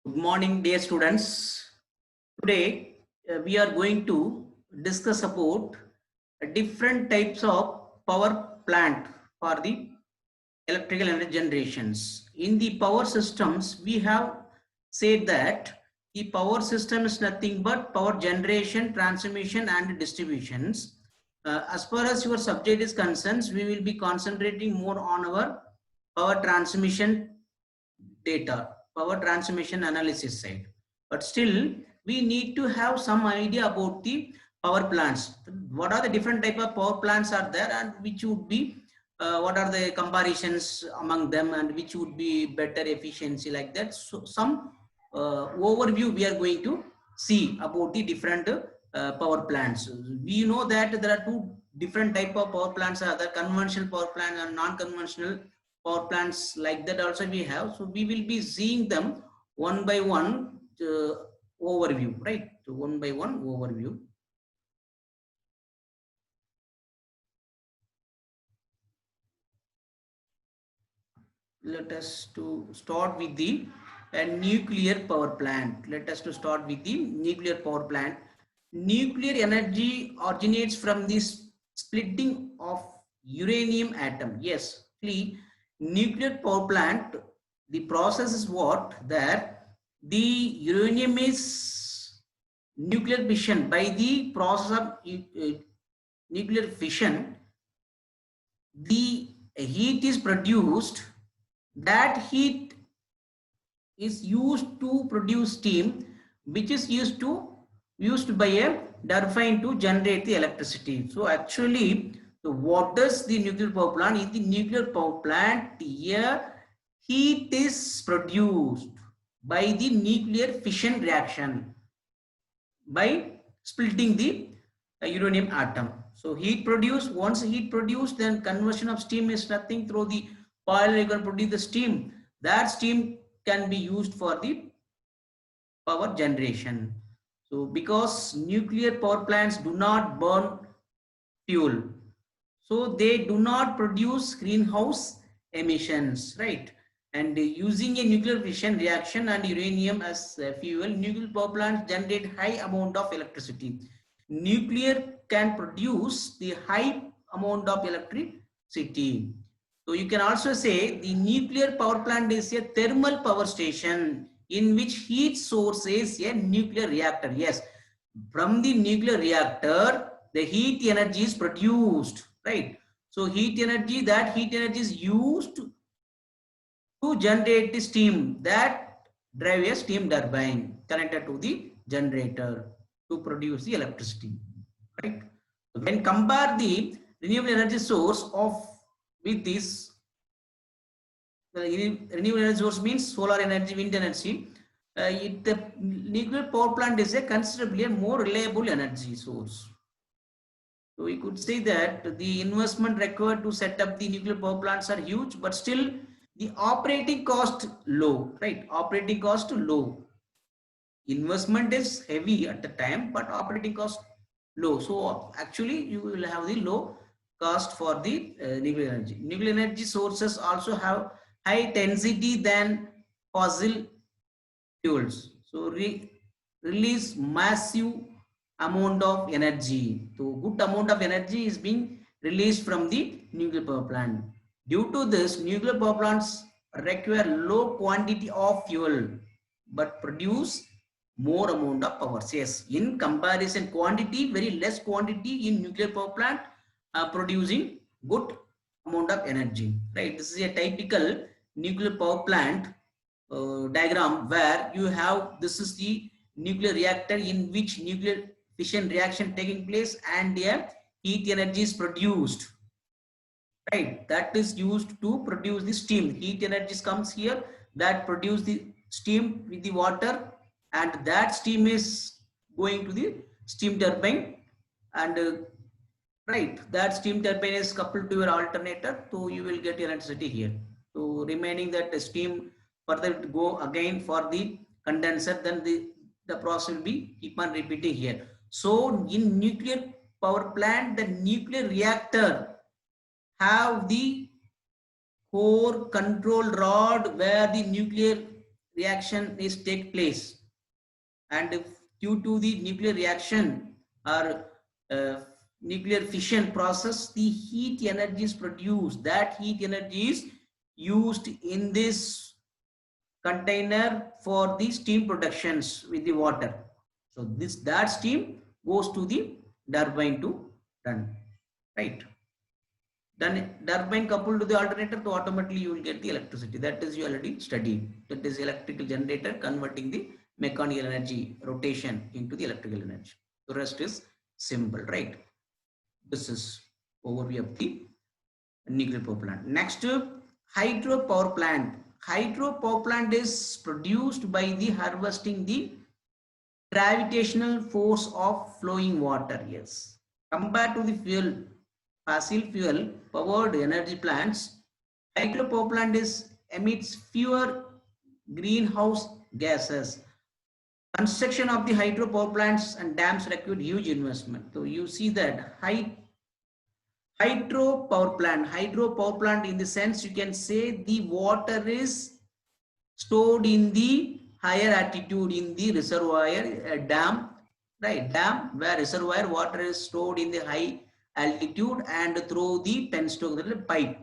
Good morning, dear students. Today, we are going to discuss about different types of power plant for the electrical energy generations. In the power systems, we have said that the power system is nothing but power generation, transmission, and distributions. As far as your subject is concerned, we will be concentrating more on our power transmission data, power transmission analysis side. But still, we need to have some idea about the power plants. What are the different type of power plants are there, and which would be what are the comparisons among them, and which would be better efficiency, like that. So some overview we are going to see about the different power plants. We know that there are two different type of power plants are there: conventional power plant and non-conventional power plants. Like that also we have. So we will be seeing them one by one overview, right? So one by one overview. Let us to start with the nuclear power plant. Let us to start with the nuclear power plant. Nuclear energy originates from this splitting of uranium atom. Yes, the nuclear power plant, the process is what? That the uranium is nuclear fission. By the process of nuclear fission, the heat is produced. That heat is used to produce steam, which is used by a turbine to generate the electricity. So actually, what does the nuclear power plant? In the nuclear power plant, here heat is produced by the nuclear fission reaction by splitting the uranium atom. So heat produced, once heat produced, then conversion of steam is nothing. Through the boiler you can produce the steam. That steam can be used for the power generation. So because nuclear power plants do not burn fuel, so they do not produce greenhouse emissions, right? And using a nuclear fission reaction and uranium as fuel, nuclear power plants generate high amount of electricity. Nuclear can produce the high amount of electricity. So you can also say the nuclear power plant is a thermal power station in which heat source is a nuclear reactor. Yes, from the nuclear reactor, the heat energy is produced, right? So heat energy, that heat energy is used to generate the steam that drive a steam turbine connected to the generator to produce the electricity, right? When compare the renewable energy source of with this, the renewable energy source means solar energy, wind energy. The nuclear power plant is a considerably more reliable energy source. So we could say that the investment required to set up the nuclear power plants are huge, but still the operating cost low, right? Operating cost low. Investment is heavy at the time, but operating cost low. So actually you will have the low cost for the nuclear energy. Nuclear energy sources also have high density than fossil fuels. So release massive amount of energy. So good amount of energy is being released from the nuclear power plant. Due to this, nuclear power plants require low quantity of fuel but produce more amount of power. Yes, in comparison quantity, very less quantity in nuclear power plant producing good amount of energy. Right. This is a typical nuclear power plant diagram where you have, this is the nuclear reactor in which nuclear fission reaction taking place and a heat energy is produced, right? That is used to produce the steam. Heat energy comes here, that produce the steam with the water, and that steam is going to the steam turbine, and right, that steam turbine is coupled to your alternator, so you will get electricity here. So remaining that steam further to go again for the condenser, then the process will be keep on repeating here. So in nuclear power plant, the nuclear reactor have the core control rod where the nuclear reaction is take place, and if due to the nuclear reaction or uh, nuclear fission process, the heat energy is produced. That heat energy is used in this container for the steam productions with the water. So that steam goes to the turbine to run, right? Then turbine coupled to the alternator, to automatically you will get the electricity. That is you already studied. That is electrical generator converting the mechanical energy rotation into the electrical energy. The rest is simple, right? This is overview of the nuclear power plant. Next, hydro power plant. Hydro power plant is produced by the harvesting the gravitational force of flowing water. Yes, compared to the fossil fuel powered energy plants, hydro power plant emits fewer greenhouse gases. Construction of the hydro power plants and dams required huge investment. So you see that hydro power plant in the sense you can say the water is stored in the higher altitude in the reservoir, dam, right? Dam where reservoir water is stored in the high altitude, and through the penstoke pipe,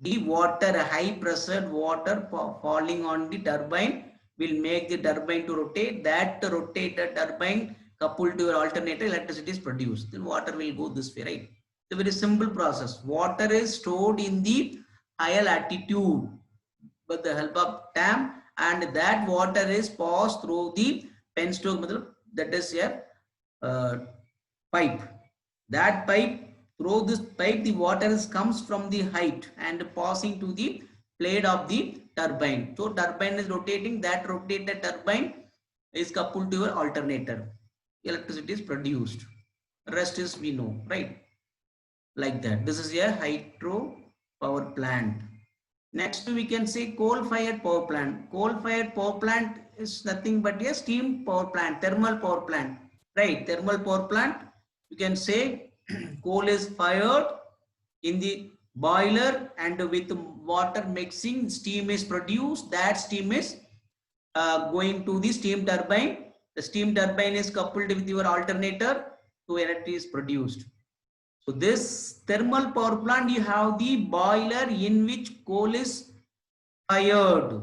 the water, high pressure water falling on the turbine will make the turbine to rotate. That rotated turbine coupled to your alternator, electricity is produced. Then water will go this way, right? It's a very simple process. Water is stored in the higher altitude with the help of dam, and that water is passed through the penstoke, that is a uh, pipe. That pipe, through this pipe the water comes from the height and passing to the blade of the turbine. So turbine is rotating, that rotated turbine is coupled to your alternator, electricity is produced. Rest is we know, right? Like that. This is a hydro power plant. Next we can say coal fired power plant. Coal fired power plant is nothing but a steam power plant, thermal power plant, right? Thermal power plant, you can say coal is fired in the boiler, and with water mixing steam is produced. That steam is going to the steam turbine. The steam turbine is coupled with your alternator, so electricity is produced. So this thermal power plant, you have the boiler in which coal is fired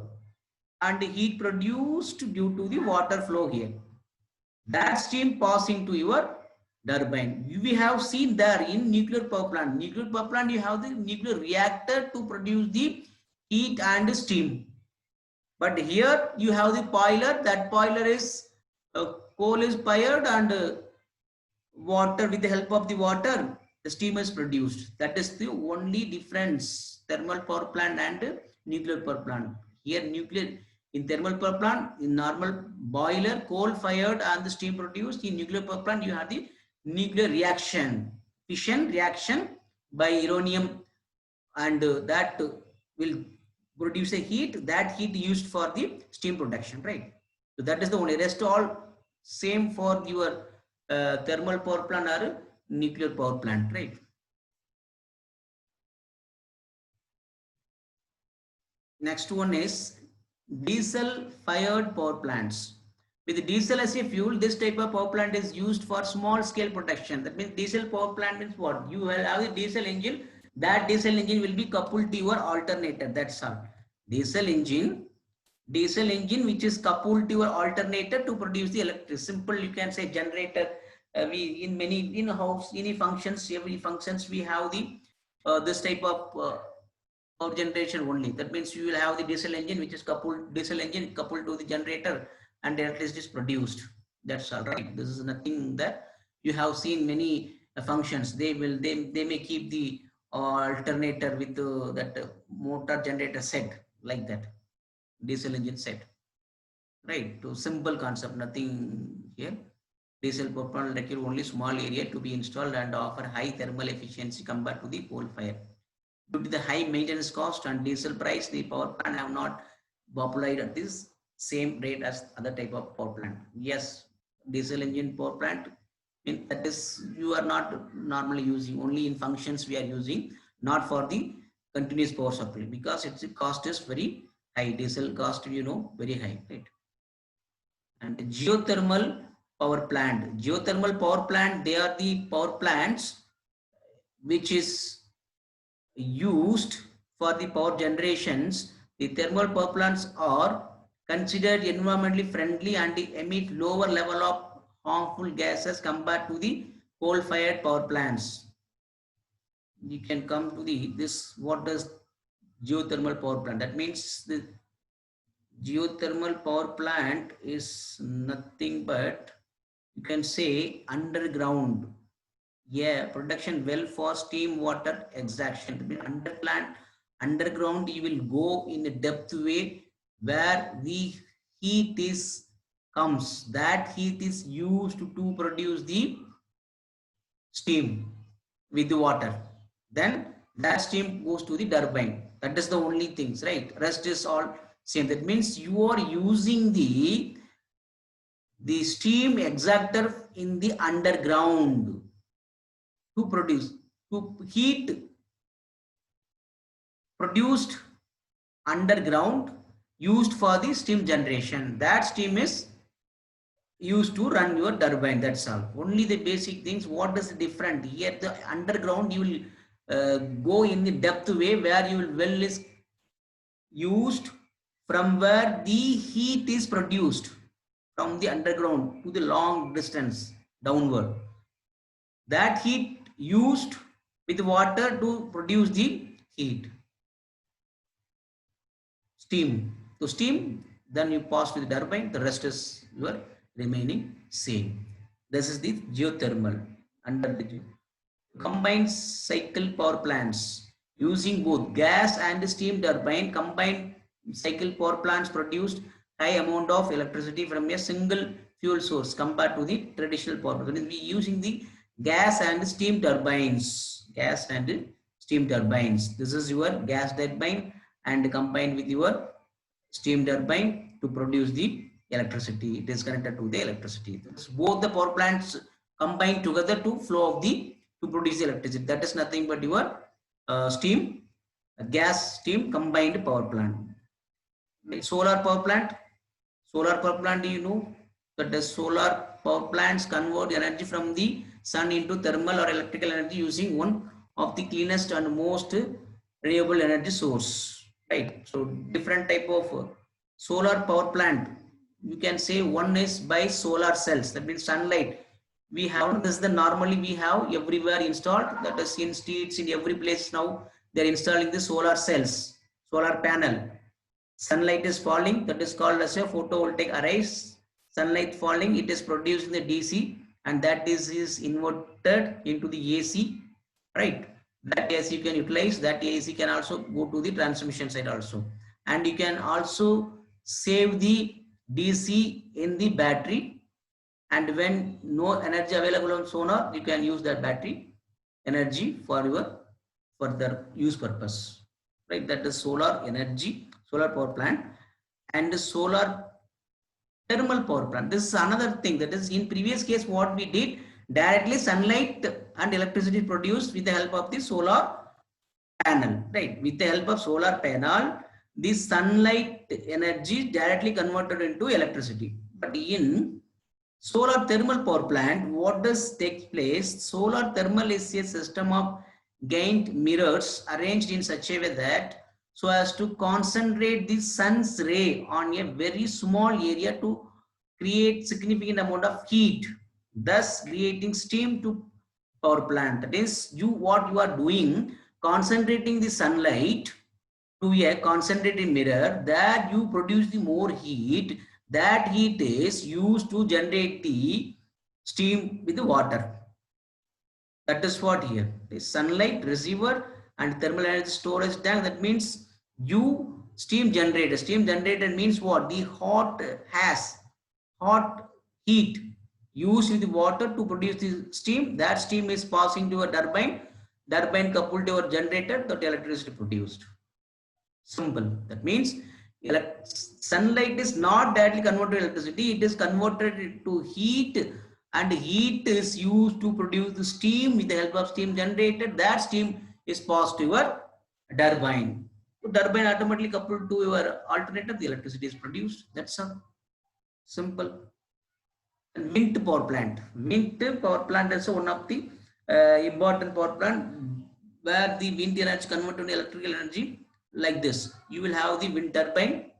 and heat produced due to the water flow here. That steam passing to your turbine. We have seen there in nuclear power plant. Nuclear power plant, you have the nuclear reactor to produce the heat and steam. But here you have the boiler. That boiler is coal is fired, and water, with the help of the water, the steam is produced. That is the only difference, thermal power plant and nuclear power plant. Here nuclear, in thermal power plant, in normal boiler, coal fired and the steam produced. In nuclear power plant you have the nuclear reaction, fission reaction by uranium, and that will produce a heat. That heat used for the steam production, right? So that is the only, rest all same for your thermal power plant or nuclear power plant, right? Next one is diesel fired power plants. With diesel as a fuel, this type of power plant is used for small scale production. That means diesel power plant means what? You will have the diesel engine. That diesel engine will be coupled to your alternator. That's all. Diesel engine which is coupled to your alternator to produce the electricity. Simple, you can say generator. We in many in house, any functions, every functions we have the this type of power generation only. That means you will have the diesel engine which is coupled to the generator, and electricity is produced. That's all right. This is nothing that you have seen many functions. They may keep the alternator with that motor generator set like that, diesel engine set, right? To simple concept, nothing here. Diesel power plant require only small area to be installed and offer high thermal efficiency compared to the coal fire. Due to the high maintenance cost and diesel price, the power plant have not populated at this same rate as other type of power plant. Yes, diesel engine power plant, that is you are not normally using, only in functions we are using, not for the continuous power supply, because its cost is very high. Diesel cost, you know, very high, right? And geothermal power plant. Geothermal power plant, they are the power plants which is used for the power generations. The thermal power plants are considered environmentally friendly and emit lower level of harmful gases compared to the coal-fired power plants. You can come to the this. What does geothermal power plant? That means the geothermal power plant is nothing but, you can say, underground. Yeah, production well for steam water extraction. Underground, you will go in a depth way where the heat is comes. That heat is used to produce the steam with the water. Then that steam goes to the turbine. That is the only things, right? Rest is all same. That means you are using the steam extractor in the underground to produce, to heat produced underground used for the steam generation. That steam is used to run your turbine. That's all. Only the basic things. What is different here? The underground, you will go in the depth way where you will well is used from where the heat is produced from the underground to the long distance downward. That heat used with water to produce the heat. Steam. To steam, then you pass to the turbine, the rest is your remaining same. This is the geothermal. Under the combined cycle power plants using both gas and steam turbine. Combined cycle power plants produced high amount of electricity from a single fuel source compared to the traditional power plants. We using the gas and steam turbines. Gas and steam turbines. This is your gas turbine and combined with your steam turbine to produce the electricity. It is connected to the electricity. Both the power plants combine together to flow of the to produce electricity. That is nothing but your steam, gas steam combined power plant. Solar power plant. Solar power plant, do you know that the solar power plants convert energy from the sun into thermal or electrical energy using one of the cleanest and most renewable energy source, right? So different type of solar power plant, you can say one is by solar cells. That means sunlight. We have this, the normally we have everywhere installed, that is in streets, in every place now they are installing the solar cells, solar panel. Sunlight is falling, that is called as a photovoltaic arrays. Sunlight falling, it is produced in the DC and that is inverted into the AC, right? That AC you can utilize, that AC can also go to the transmission side also. And you can also save the DC in the battery, and when no energy available on solar, you can use that battery energy for your further use purpose, right? That is solar energy, solar power plant. And the solar thermal power plant, this is another thing. That is, in previous case what we did, directly sunlight and electricity produced with the help of the solar panel, right? With the help of solar panel, the sunlight energy directly converted into electricity. But in solar thermal power plant, what does take place? Solar thermal is a system of gained mirrors arranged in such a way that so as to concentrate the sun's ray on a very small area to create significant amount of heat, thus creating steam to power plant. That is, what you are doing, concentrating the sunlight to a concentrated mirror, that you produce the more heat. That heat is used to generate the steam with the water. That is what here is sunlight receiver and thermal energy storage tank. That means you steam generator. Steam generator means what? The hot heat used with the water to produce the steam. That steam is passing to a turbine. Turbine coupled to a generator, that electricity produced. Simple. That means sunlight is not directly converted to electricity. It is converted to heat, and heat is used to produce the steam with the help of steam generator. That steam is passed to your turbine. turbine automatically coupled to your alternator, the electricity is produced. That's all. Simple. And wind power plant. Wind power plant is one of the important power plant where the wind energy converted to electrical energy like this. You will have the wind turbine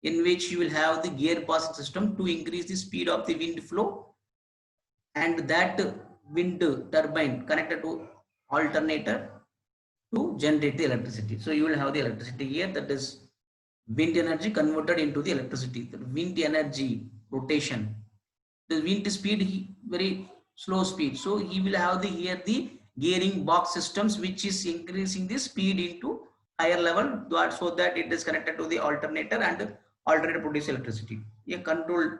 in which you will have the gear passing system to increase the speed of the wind flow, and that wind turbine connected to alternator to generate the electricity. So you will have the electricity here, that is wind energy converted into the electricity. The wind energy rotation, the wind speed very slow speed, so he will have the here the gearing box systems which is increasing the speed into higher level, so that it is connected to the alternator and alternator produce electricity. A control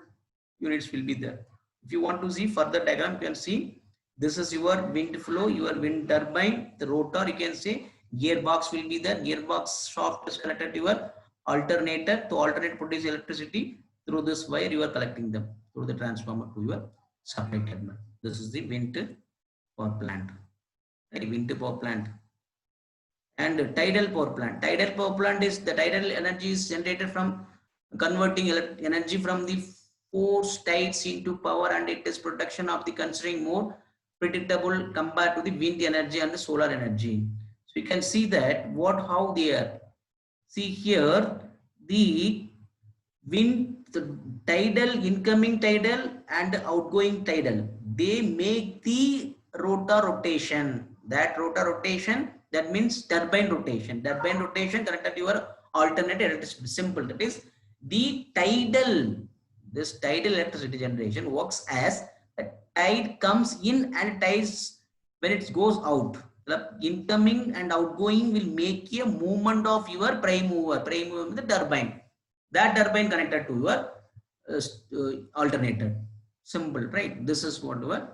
units will be there. If you want to see further diagram, you can see this is your wind flow, your wind turbine, the rotor, you can say gearbox will be there. Gearbox shaft is connected to your alternator to alternate produce electricity. Through this wire you are collecting them through the transformer to your supply terminal. This is the wind power plant. Wind power plant. And tidal power plant. Tidal power plant is the tidal energy is generated from converting energy from the force tides into power, and it is production of the considering more predictable compared to the wind energy and the solar energy. So you can see that how they are. See here the wind, the tidal, incoming tidal and outgoing tidal, they make the rotor rotation. That rotor rotation, that means turbine rotation. Turbine rotation connected to your alternator electricity. Simple. That is the tidal. This tidal electricity generation works as the tide comes in and tides when it goes out. The incoming and outgoing will make a movement of your prime mover. Prime mover is the turbine. That turbine connected to your alternator. Simple, right? This is what your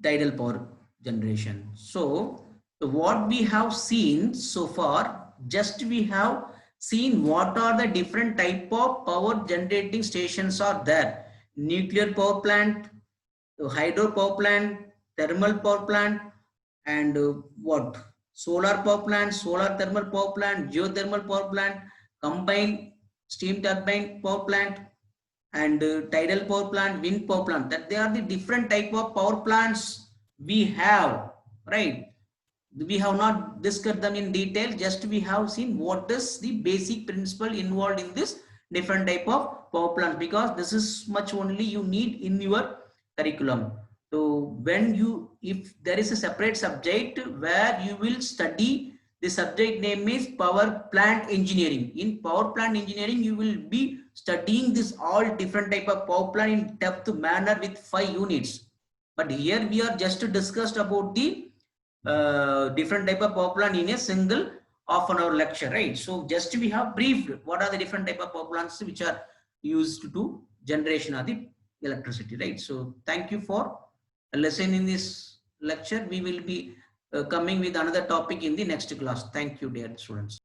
tidal power generation. So what we have seen so far, just we have seen what are the different type of power generating stations are there. Nuclear power plant, hydro power plant, thermal power plant, and what? Solar power plant, solar thermal power plant, geothermal power plant, combined steam turbine power plant, and tidal power plant, wind power plant. That they are the different type of power plants we have, right? We have not discussed them in detail, just we have seen what is the basic principle involved in this different type of power plants, because this is much only you need in your curriculum. So when you, if there is a separate subject where you will study, the subject name is power plant engineering. In power plant engineering you will be studying this all different type of power plant in depth manner with 5 units. But here we are just discussed about the different type of power plant in a single half-an-hour lecture, right? So just we have briefed what are the different type of power plants which are used to generation of the electricity, right? So thank you for listening in this lecture. We will be coming with another topic in the next class. Thank you, dear students.